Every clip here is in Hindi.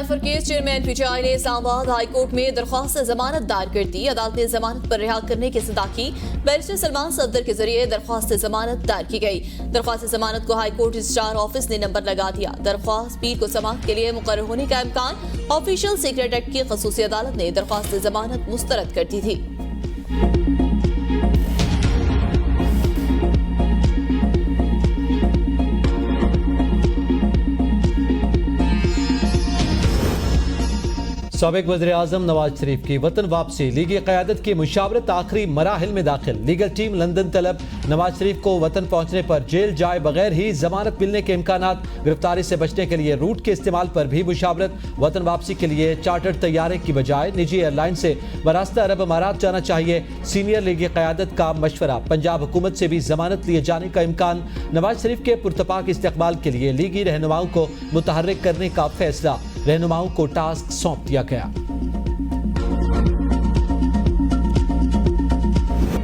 ट्रांसफर केस चेयरमैन पीटीआई ने इस्लामाबाद हाई कोर्ट में दरख्वास्त जमानत दायर कर दी। अदालत ने जमानत पर रिहा करने की सदा की। बैरिस्टर सलमान सफदर के जरिए दरख्वास्त जमानत दायर की गई। दरख्वास्त जमानत को हाई कोर्ट रजिस्ट्रार ऑफिस ने नंबर लगा दिया। दरख्वास्त पीर को समाअत के लिए मुकर्रर होने का इम्कान। ऑफिशियल सीक्रेट एक्ट की खसूसी अदालत ने दरख्वास्त जमानत मुस्तरद कर दी थी। साबिक वज़ीर-ए-आज़म नवाज शरीफ की वतन वापसी। लीगी क़यादत की मुशावरत आखिरी मराहिल में दाखिल। लीगल टीम लंदन तलब। नवाज शरीफ को वतन पहुंचने पर जेल जाए बगैर ही जमानत मिलने के इम्कानात। गिरफ्तारी से बचने के लिए रूट के इस्तेमाल पर भी मुशावरत। वतन वापसी के लिए चार्टर्ड तैयारे की बजाय निजी एयरलाइन से बरास्ता अरब अमारात जाना चाहिए। सीनियर लीगी क़यादत का मशवरा। पंजाब हुकूमत से भी जमानत लिए जाने का इम्कान। नवाज शरीफ के पुरतपाक इस्तेक़बाल के लिए लीगी रहनुमाओं को मुतहर्रिक करने का फैसला। रहनुमाओं को टास्क सौंप दिया गया।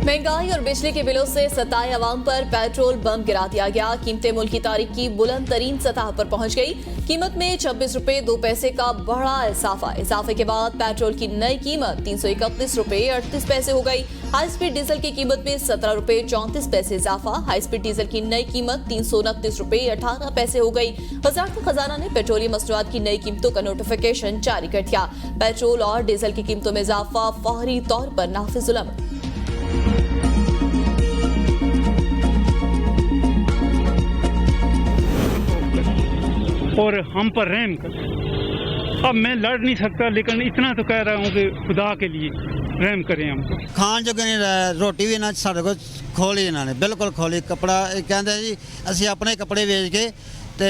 महंगाई और बिजली के बिलों से सताए अवाम पर पेट्रोल बम गिरा दिया गया। कीमतें मुल्क की तारीख की बुलंद तरीन सतह पर पहुंच गई। कीमत में 26 रुपए 2 पैसे का बड़ा इजाफा। इजाफे के बाद पेट्रोल की नई कीमत 331 रुपए 38 पैसे हो गई। हाई स्पीड डीजल की कीमत में 17 रुपए 34 पैसे इजाफा। हाई स्पीड डीजल की नई कीमत 329 रुपए 18 पैसे हो गई। वज़ारत खजाना ने पेट्रोलियम मसनूआत की नई कीमतों का नोटिफिकेशन जारी कर दिया। पेट्रोल और डीजल की कीमतों में इजाफा फौरी तौर पर नाफिजुल अमल। और हम पर रहम कर। अब मैं लड़ नहीं सकता, लेकिन इतना तो कह रहा हूँ कि खुदा के लिए रहम करें हमको। खान जो नहीं रहा, रोटी भी ना साढ़े को खोली इन्होंने, बिल्कुल खोली। कपड़ा कहते जी असी अपने कपड़े बेच के ते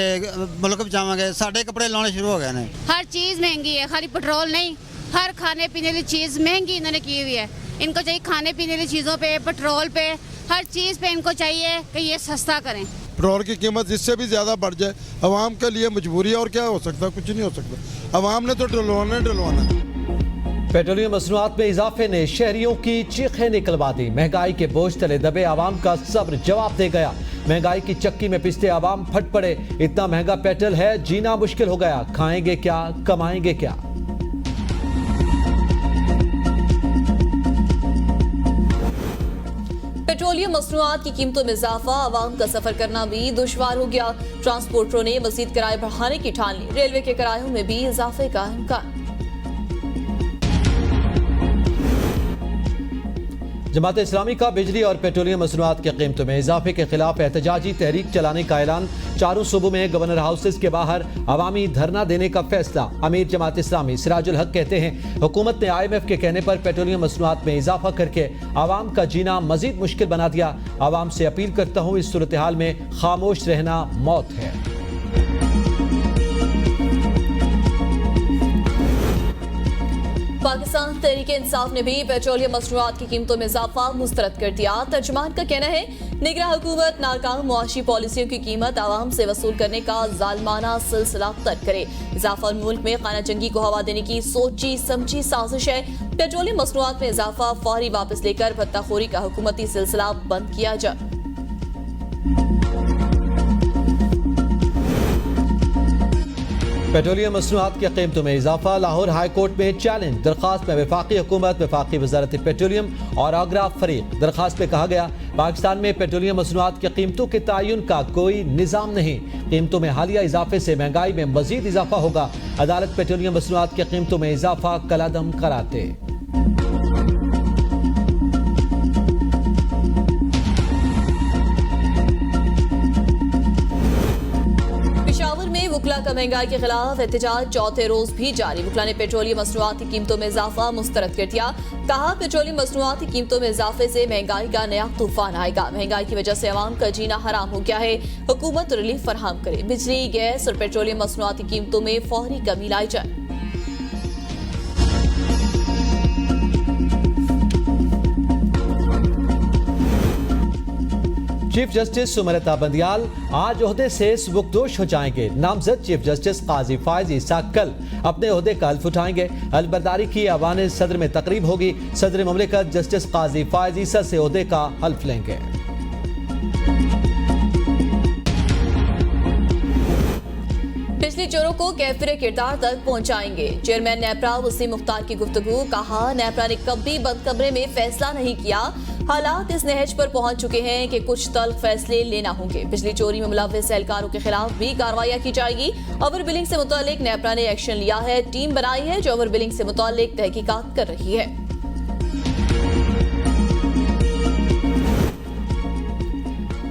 मुल्क बचावांगे, साढ़े कपड़े लाने शुरू हो गए हैं। हर चीज़ महंगी है, खाली पेट्रोल नहीं, हर खाने पीने की चीज़ महंगी इन्होंने की हुई है। इनको चाहिए खाने पीने की चीज़ों पे, पेट्रोल पे, हर चीज़ पे इनको चाहिए कि ये सस्ता करें। पेट्रोल की कीमत इससे भी ज़्यादा बढ़ जाए, अवाम के लिए मजबूरी है। और क्या हो सकता है? कुछ नहीं हो सकता। अवाम ने तो डलवाना। पेट्रोलियम मसनूआत में इजाफे ने शहरियों की चीखें निकलवा दी। महंगाई के बोझ तले दबे आवाम का सब्र जवाब दे गया। महंगाई की चक्की में पिसते आवाम फट पड़े। इतना महंगा पेट्रोल है, जीना मुश्किल हो गया। खाएंगे क्या, कमाएंगे क्या? पेट्रोलियम मसनूआत की कीमतों में इजाफा, आवाम का सफर करना भी दुश्वार हो गया। ट्रांसपोर्टरों ने मजीद किराए बढ़ाने की ठान ली। रेलवे के किरायों में भी इजाफे का इम्कान। जमात इस्लामी का बिजली और पेट्रोलियम मसनूआत की कीमतों में इजाफे के खिलाफ एहतजाजी तहरीक चलाने का ऐलान। चारों सूबों में गवर्नर हाउसेस के बाहर अवामी धरना देने का फैसला। अमीर जमात इस्लामी सिराजुल हक कहते हैं हुकूमत ने IMF के कहने पर पेट्रोलियम मसनूआत में इजाफा करके आवाम का जीना मजीद मुश्किल बना दिया। आवाम से अपील करता हूँ, इस सूरत हाल में खामोश रहना मौत है। पाकिस्तान तहरीक-ए-इंसाफ ने भी पेट्रोलियम मसनूआत की कीमतों में इजाफा मुस्तरद कर दिया। तर्जुमान का कहना है निगरां हुकूमत नाकाम मुआशी पॉलिसियों की कीमत आवाम से वसूल करने का जालमाना सिलसिला तर्क करे। इजाफा मुल्क में खाना जंगी को हवा देने की सोची समझी साजिश है। पेट्रोलियम मसनूआत में इजाफा फौरी वापस लेकर भत्ताखोरी का हुकूमती सिलसिला बंद किया जाए। पेट्रोलियम मसनूआत की कीमतों में इजाफा। लाहौर हाई कोर्ट में चैलेंज। दरखास्त में वफाकी हुकूमत, वफाकी वजारत पेट्रोलियम और आगरा फरीक। दरखास्त में कहा गया पाकिस्तान में पेट्रोलियम मसनूआत की कीमतों के तयन का कोई निज़ाम नहीं। कीमतों में हालिया इजाफे से महंगाई में मजीद इजाफा होगा। अदालत पेट्रोलियम मसनूआत की कीमतों में इजाफा कलादम कराते। वुकला का महंगाई के खिलाफ एहतजाज चौथे रोज भी जारी। वुकला ने पेट्रोलियम मसनूआत की कीमतों में इजाफा मुस्तरद कर दिया। कहा पेट्रोलियम मसनूआत की कीमतों में इजाफे से महंगाई का नया तूफान आएगा। महंगाई की वजह से आवाम का जीना हराम हो गया है। हुकूमत रिलीफ फराहम करे। बिजली, गैस और पेट्रोलियम मसनूआत की कीमतों में फौरी कमी लाई जाए। चीफ जस्टिस सुमरता बंदियाल आज ओहदे से सुबुकदोश हो जाएंगे। नामजद चीफ जस्टिस काजी फायज ईसा कल अपने ओहदे का हल्फ उठाएंगे। हल्फबरदारी की ऐवान सदर में तकरीब होगी। सदर ममलिकत जस्टिस काजी फायज ईसा से ओहदे का हल्फ लेंगे। बिजली चोरों को कैफिर किरदार तक पहुंचाएंगे। चेयरमैन नेपरा वसीम मुख्तार की गुफ्तगू। कहा, नेपरा ने कभी बंद कमरे में फैसला नहीं किया। हालात इस नहज पर पहुंच चुके हैं कि कुछ तल्ख फैसले लेना होंगे। बिजली चोरी में मुलव्विस एहलकारों के खिलाफ भी कार्रवाई की जाएगी। ओवर बिलिंग से मुतालिक नेपरा ने एक्शन लिया है। टीम बनाई है जो ओवर बिलिंग से मुतालिक तहकीकात कर रही है।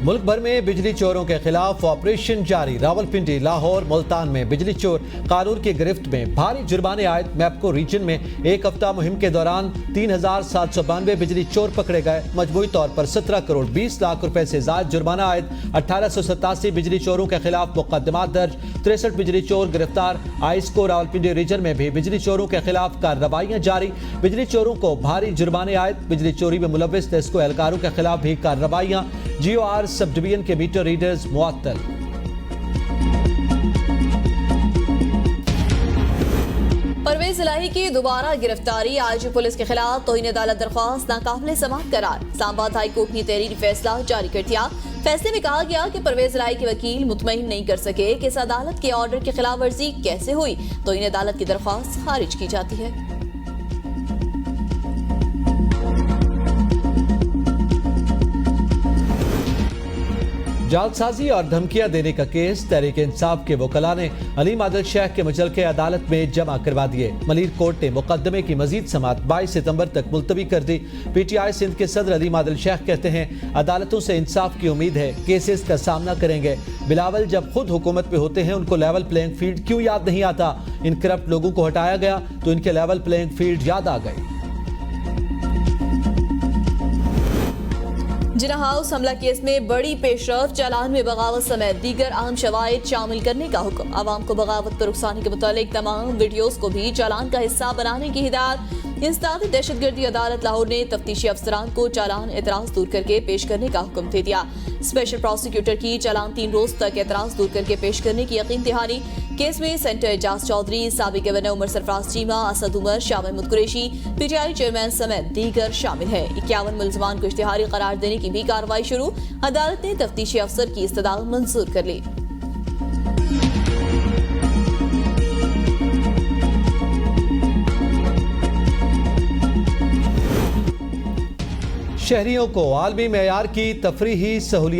मुल्क भर में बिजली चोरों के खिलाफ ऑपरेशन जारी। रावलपिंडी, लाहौर, मुल्तान में बिजली चोर कानून की गिरफ्त में। भारी जुर्माने आयद। मैपको रीजन में एक हफ्ता मुहिम के दौरान 3792 बिजली चोर पकड़े गए। मजमूई तौर पर 17 करोड़ 20 लाख रुपए से ज्यादा जुर्माना आयद। 1887 बिजली चोरों के खिलाफ मुकदमा दर्ज। 63 बिजली चोर गिरफ्तार। आइस्को रावलपिंडी रीजन में भी बिजली चोरों के खिलाफ कार्रवाइयां जारी। बिजली चोरों को भारी जुर्माने आयद। बिजली चोरी में मुलव्विस टेस्को एहलकारों के खिलाफ भी कार्रवाइयां। GOR सब डिवीजन के मीटर रीडर्स मुअत्तल। परवेज इलाही की दोबारा गिरफ्तारी। आज पुलिस के खिलाफ तौहीन अदालत दरख्वास्त नाकाबिले समाअत करार। इस्लामाबाद हाई कोर्ट ने तहरीरी फैसला जारी कर दिया। फैसले में कहा गया कि परवेज इलाही के वकील मुतमईन नहीं कर सके कि इस अदालत के ऑर्डर की खिलाफ वर्जी कैसे हुई। तौहीन अदालत की दरख्वास्त खारिज की जाती है। जालसाजी और धमकियां देने का केस तहरीक इंसाफ के वकला ने अलीम आदिल शेख के मुचलके अदालत में जमा करवा दिए। मलीर कोर्ट ने मुकदमे की मजीद समाअत 22 सितंबर तक मुलतवी कर दी। PTI सिंध के सदर अलीम आदिल शेख कहते हैं, अदालतों से इंसाफ की उम्मीद है, केसेस का सामना करेंगे। बिलावल जब खुद हुकूमत पे होते हैं उनको लेवल प्लेइंग फील्ड क्यों याद नहीं आता। इन करप्ट लोगों को हटाया गया तो इनके लेवल प्लेइंग फील्ड याद आ गई। जिना हाउस हमला केस में बड़ी पेशरफ। चालान में बगावत समेत दीगर अहम शवाहिद शामिल करने का हुक्म। आवाम को बगावत पर उकसाने के मुतालिक तमाम वीडियोस को भी चालान का हिस्सा बनाने की हिदायत। इंसदाद दहशतगर्दी अदालत लाहौर ने तफ्तीशी अफसरान को चालान एतराज दूर करके पेश करने का हुक्म दे दिया। स्पेशल प्रोसिक्यूटर की चालान 3 रोज तक एतराज दूर करके पेश करने की यकीन दहानी। केस में सेंटर एजाज चौधरी, साबिक governor Umar Sarfraz Cheema, Asad Umar, Shah Mahmood Qureshi, PTI chairman समेत दीगर शामिल हैं। 51 मुलजमान को इश्तिहारी करार देने की भी कार्रवाई शुरू। अदालत ने तफ्तीशी अफसर की इस्तदा मंजूर कर ली। शहरियों को आलमी मेयार की तफरीही सहूलियत